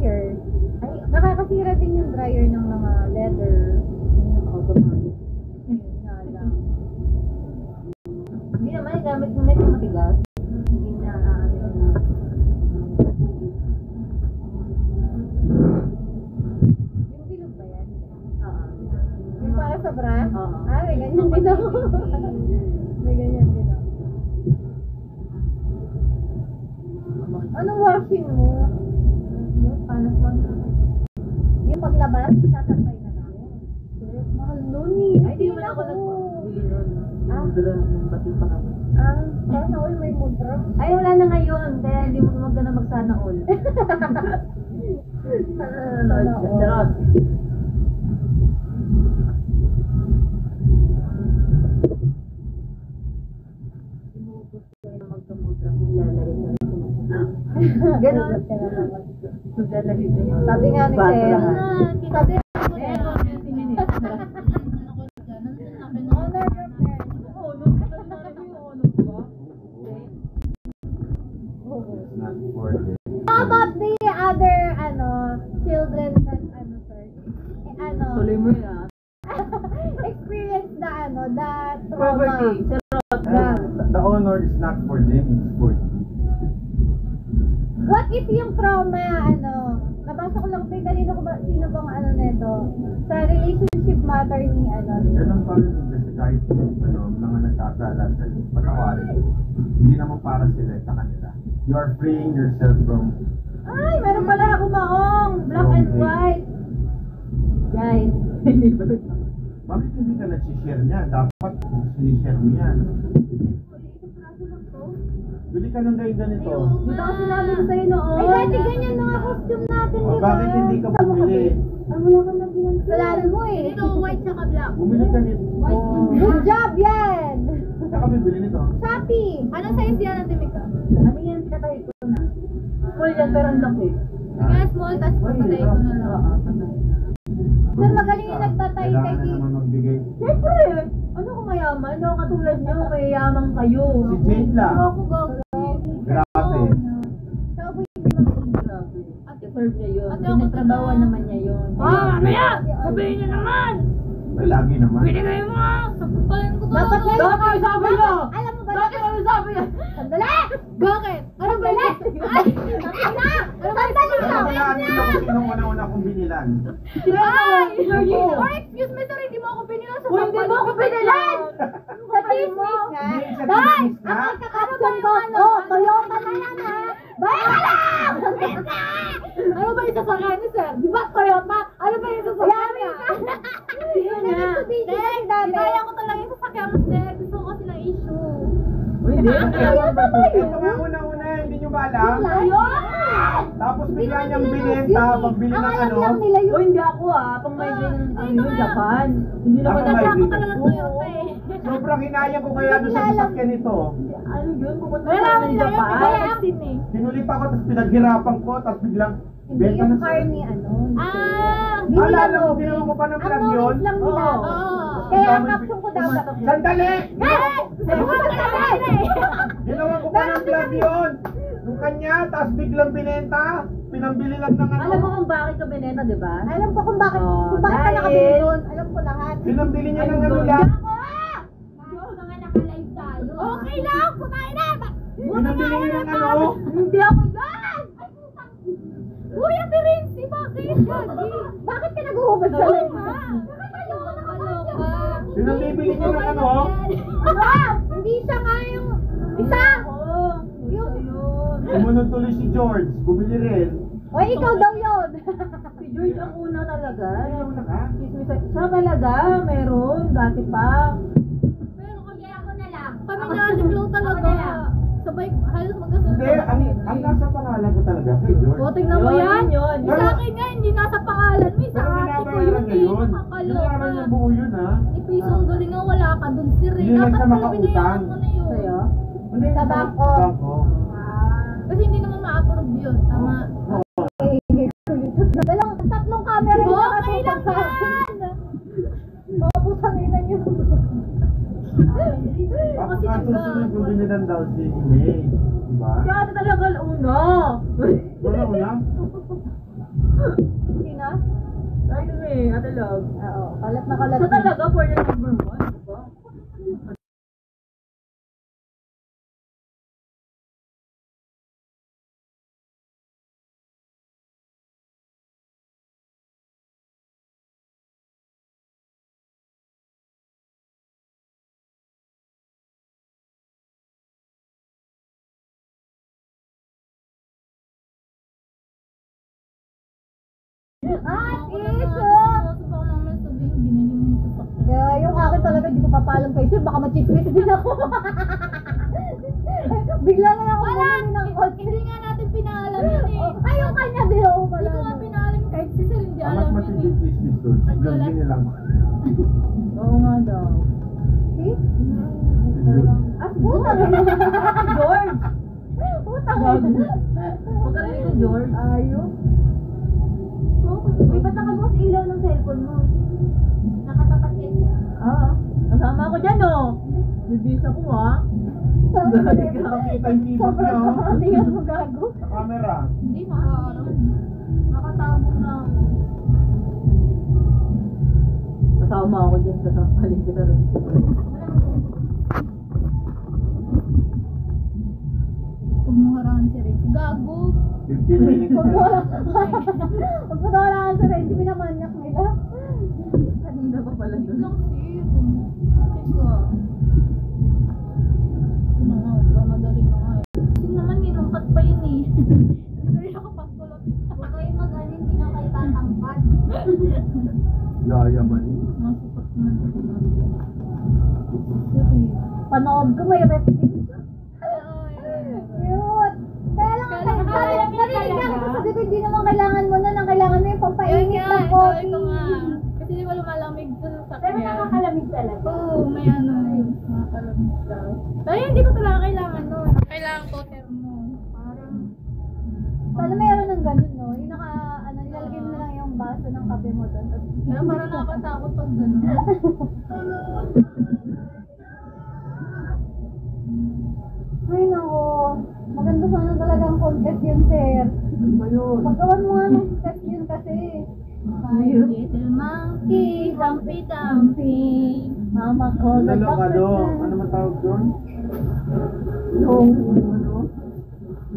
dryer. Ay, nakakasira din yung dryer ng mga leather. Automatic. Yun nga lang. Hindi naman, gamit mo na yung matigas. Hindi na, Yung bilog ba yan? Oo. Yung para sa bra? Oo. Ah, may ganyan din ako. May ganyan din ako. Anong washing mo? Yung panas mo na. Yung paglabas, tatapay na lang. Mahal nun eh. Ay, di naman ako nagbili nun. Ah. Yung dala ng bati pa kami. Ah, sana all may mudra. Ay, wala na ngayon. Kaya hindi mo magana magsana all. Charot. Ganon. Sabi nga ni Sir, sabi honor your parents. How about the other, children that, sir? Tuloy mo yun Experience the, the trauma. Poverty. Charot. The honor is not for them, it's for you. What if yung trauma, nabasa ko lang tayo, kanino ko ba, sino bang neto? Sa relationship matter ni, Ganun pa rin kasi kahit mga nagkasala sa'yo, patawarin. Hindi naman para sila sa kanila. You are freeing yourself from... Ay, meron pala ako maong! Black and white! Guys. Bakit hindi ka nagsishare niya? Dapat sinishare mo yan. Bili ka ng ganito. Dito kasi namin sa'yo noon. Ay, dati ganyan mga costume natin, di ba? Bakit hindi ka bumili? Wala kang nagbilang Kailangan mo eh. Ito, white tsaka black. Bumili ka nito. Good job yan! Saka bibili nito. Shopee! Anong size yan ang timika? Ano yan? Pinatay ko na. Small yan pero ang laki. Sige, small, tas patay ko na lang. Sir, magaling yung nagtatay kay Kailangan Kim. naman magbigay. Siyempre! Ano kung mayaman? Ano katulad nyo? Mayayaman kayo. Si Jade lang. Ako gagawin. Grabe. Ikaw po yung bilang Grabe. Deserve niya yun. Ate, ako Pinagtrabawan na. naman niya yun. mamaya! Sabihin niyo naman! Ay, lagi naman. Binigay mo! Sapapalan ko to! Dapat na Bakit kayo sabi niyo? Alam mo ba? Bakit kayo sabi niyo? Sandali! Bakit? Ano ba yan? Ay! Sandali! Sandali Pero lang! wala dito kung sinong una-una kong binilan. Ay! Sige. Oh, excuse me sir, hindi mo ako binilan sa Uy, hindi mo ako binilan! Sa business nga! Hindi, sa Day! business nga. Ang kakapsyon ko! Oh, Toyota na yan ha! Bayan ka lang! Ano ba yung sasakyan ni sir? Di ba Toyota? Ano ba yung sasakyan niya? Yun nga! Kaya ko talaga yung sasakyan mo sir. Gusto ko kasi ng issue. Uy, hindi. Ito nga una-una, hindi nyo ba alam? Tapos bigla niyang binenta, pagbili ng ano. Uy, hindi ako pang migraine ng yung Japan. Hindi naman Ako Ako migraine. talaga Toyota eh. Sobrang hinayang ko kaya doon sa sasakyan nito. Ano yun? Pupunta Wala ka akong ng nila Japan. Kaya asin eh. Sinulit ako, tapos pinaghirapan ko, tapos biglang benta na siya. Alala mo, ginawa ko pa ng vlog yun? lang nila. Oo. Kaya ang caption ko dapat. Sandali! Sandali! Ginawa ko pa ng vlog yun! Yung kanya, tapos biglang binenta, pinambili lang ng ano. Alam mo kung bakit ka binenta, di ba? Alam ko kung bakit Oh, ka dahil- nakabili doon. Alam ko lahat. Pinambili niya ng ano lang. Okay lang! Kumain na! Pinambili niya ng ano. Hindi ako yan! Uy, Ate Rincy, bakit? Bakit ka naghuhubad sa live? Pinambili niya ng ano. Hindi siya nga yung isa! Sumunod tuloy si George, bumili rin. Oy, ikaw daw yun! Si George ang una talaga. Ayaw na ka? Siya talaga, meron, dati pa. Pero kami ako na lang. Kami na si Flo talaga. Sabay, halos magkasunod. Hindi, ang nasa pangalan ko talaga kay George. O, tingnan mo yan. Yun. Yung sa akin nga, hindi nasa pangalan mo. Sa Pero ate ko binabayaran yun niya eh. yun. Nakakaloka. Binabayaran niya buo yun ha. Ipisong galing nga, wala ka dun sir eh. Hindi lang Dapat siya pala makautang. binayaran mo na yun. Sa'yo? Hindi, Sa bangko. Bangko. Kasi hindi naman ma-approve yun. Tama. Tatlong camera yung okay lang yan! Maputang ina niyo. Ako nga susunod kung binilan daw si May. Diba? Siya ate talaga una. Wala mo na? eh, Ate Love. Oo, kalat na kalat. So talaga, for the number 1, diba? Iso! Kaya yung akin talaga, hindi ko papalam kay sir, baka ma-chismis din ako. Bigla na lang ako bumili ng kotse. Hindi nga natin pinaalam yun eh. Ay, yung kanya din ako Hindi pala. ko nga pinaalam kahit si Sir, hindi Ang alam mas yun matinding eh. business doon, si John din nilang Oo nga daw. See? si John. Ah, putang George! Putang Pagkarinig ko, George. Ayun. Uy, ba't nakabukas ilaw ng cellphone mo? Nakatapat yan. Oo. Kasama ako dyan oh. Bibis ako ah. Nakita yung keyboard niya, Sobrang oh. kakatingan mo gago. Sa camera. Hindi makakaroon. Nakatabong na ako. Kasama ako dyan, kasampalin kita rin. Huwag mo harangan si Ray. Gago! 15 minutes Huwag mo na. lang. Huwag mo na wala ka sa rin. Hindi pinamanyak nila. Kanina pa pala doon. Lang sir. Ano nga, madali na nga eh. Kasi naman ninungkat pa yun eh. Hindi na rin nakapagkulot. Huwag kayo mag-alin, hindi na kayo tatangkad. Yayaman. Masukat na. Sir Panood ko may rep din. eh. Cute. Kaya lang Kaya lang, narinig talaga. ako sabi ko, hindi naman kailangan mo na. Ang kailangan mo yung pampainit ng coffee. Ito nga. Kasi di ba lumalamig doon sa Pero sakyan. nakakalamig talaga. Oo, may ano. Nakakalamig daw. Pero hindi ko talaga kailangan nun. Kailangan ko termo. Parang Sana meron ng ganun, no? Yung nilalagay mo na lang yung baso ng kape mo doon. kaya parang nakatakot pag gano'n. Ay, nako. Maganda sana talagang contest yun, sir. Ayun. Pagkawan mo nga ng test yun kasi. My little monkey, Humpty Dumpty. Mama ko. Ano man tawag doon? Yung... Ano?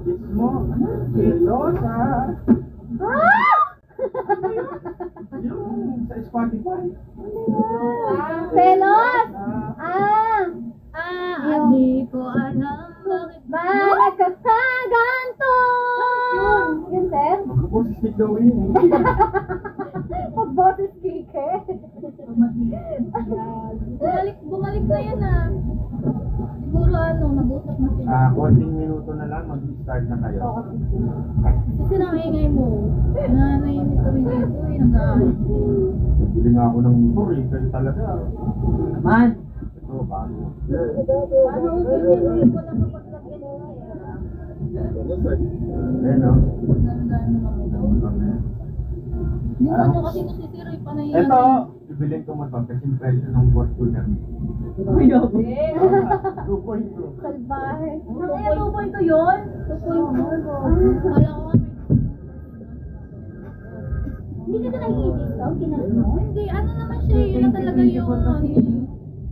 Gizmo? Gelosa. Ah! Yung sa Spotify. Pelos! Ah, Hindi ko alam bakit. Bakit ka sa ganito? Yun. Yun, sir? makaboses ni Chloe. Pag-boses kike. Bumalik na yan ah. Siguro ano, nag-usap na sila. Konting minuto na lang, mag-start na kayo. Kasi nangingay mo. Nanahimik kami dito eh, nag-aayos. Bili nga ako ng motor eh, kayo talaga. Naman. Ito, bago. Paano hindi ko lang mapaglagyan mo Ayan o. Dami-dami mo na muna. Hindi ko nyo kasi nasisira yung panay. Ito, bibilin ko mo ito kasi yung presyo ng Fortuner. 2.2. Salbahe. Kaya 2.2 yun? 2.2. Kala ko nga may Hindi ka na nag-iitis, kinarap mo? Hindi, ano naman siya, yun na talaga yung ano eh.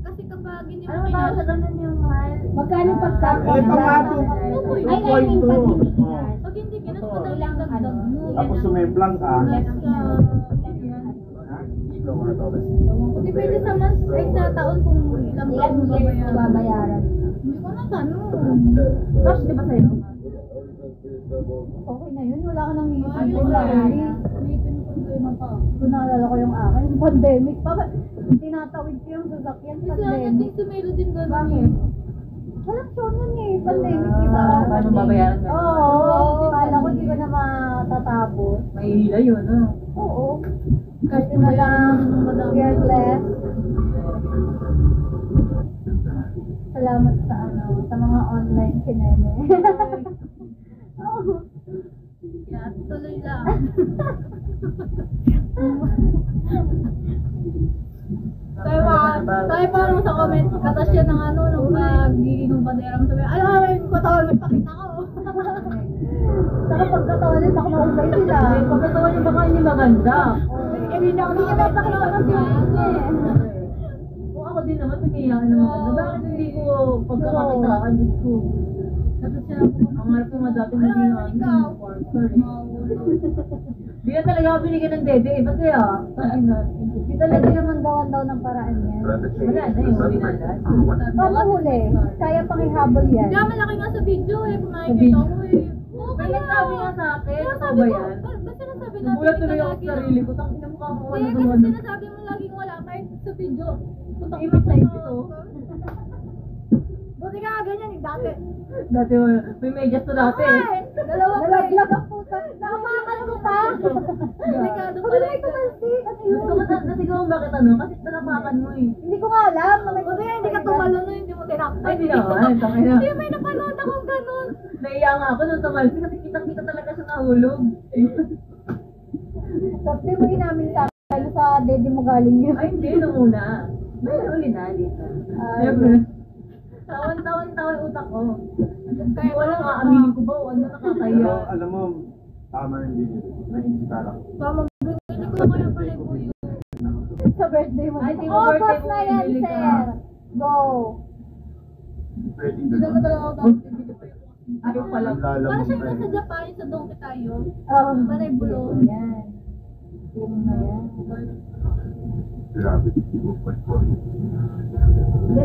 Kasi kapag hindi mo kinasa, ganun yung mahal? Magkano pagkakot? Ito nga, Ay, I mean, 2.2. pag Oh. pag hindi kinas mo daw lang dagdag mo. Tapos sumemplang ka. Depende sa month, ay sa taon kung ilang taon mo babayaran? Hindi ko na tanong. Cash, di ba sa'yo? Okay na yun, wala ka nang Ayun iisip lang. lang. May pinupuntuin pa. Kung naalala ko yung akin, pandemic pa. Tinatawid ko yung sasakyan, Kasi ang pandemic. ating si Melo din gano'n Bakit? eh. Walang show nun eh, pandemic, di ba? Paano babayaran ka? Oo, kala ko di ko na matatapos. May hila yun, no? Oo. Kahit Kasi na lang, fearless. Salamat sa sa mga online sinene. Oo. Kaya tuloy lang. Tayo parang sa comment, katas siya ng ano, nung pagiging ng bandera mo sabi, ay, may katawan, may pakita ko. Saka pagkatawanan, baka maubay sila. Pagkatawan niya baka hindi maganda. Hindi niya mapakita ng video eh. Kung ako din naman, pinayaan naman ano. Bakit hindi ko pagkakakitaan, Diyos ko. Tapos siya, ang harap ko nga dati hindi nga sponsor eh. Hindi na talaga ako binigyan ng dede eh. Ba't kaya? Hindi talaga Pwede naman gawan daw ng paraan yan. But the change Wala na is yung the huli na celebrate. lahat. Paano huli? Kaya pang ihabol yan. Kaya malaki nga sa video eh, kung Sa nakikita video. ko eh. Oo, May kaya. nagsabi nga sa akin, ano Sabi ba ko, yan? ba't sinasabi natin Nagulat hindi tuloy ka ako lagi sa na- sarili ko. Tangina mo ka ako Hindi, ano kasi naman. sinasabi mo laging wala kahit sa video. Putok Ibig na ibig ko. Buti ka nga ganyan eh, dati. Dati wala. May medyas to dati eh. Dalawa pa eh. Nalaglag ang puta. Nakapakan ko pa. Delikado Sabi pala may ito. tumalsi. Ano Gusto ko yun? nasigaw bakit ano? Kasi talapakan mo eh. Hindi ko nga alam. na may Buti nga hindi ka tumalsi. tumalo na hindi mo tinakpan. Ay, di naman. Tangina. Hindi, may napanood akong ganun. Naiya nga ako nung tumalsi kasi kitang-kita talaga siya nahulog. Sabi mo inamin sa akin sa daddy mo galing yun. Ay, hindi. Nung una. May uli na, dito. Siyempre. Tawan-tawan yung utak ko. Kaya wala nga, aminin ko ba o ano Pero nakakaya. alam mo, tama hindi na-inspire ako. Tama, hindi ko na kaya pala po yun. Sa birthday mo. Ay, di mo Oh, birthday post mo, na yan, bibili ka. sir. Go. Pwedeng Hindi naman ganun. talaga ako tapos bibili pa yun. Ayaw pala. Ang Para lalamang siyang pa nasa eh. Japan, sa Donkey tayo. Oh, Panay bulong. Yan. Yung na yan. Grabe. 2.4.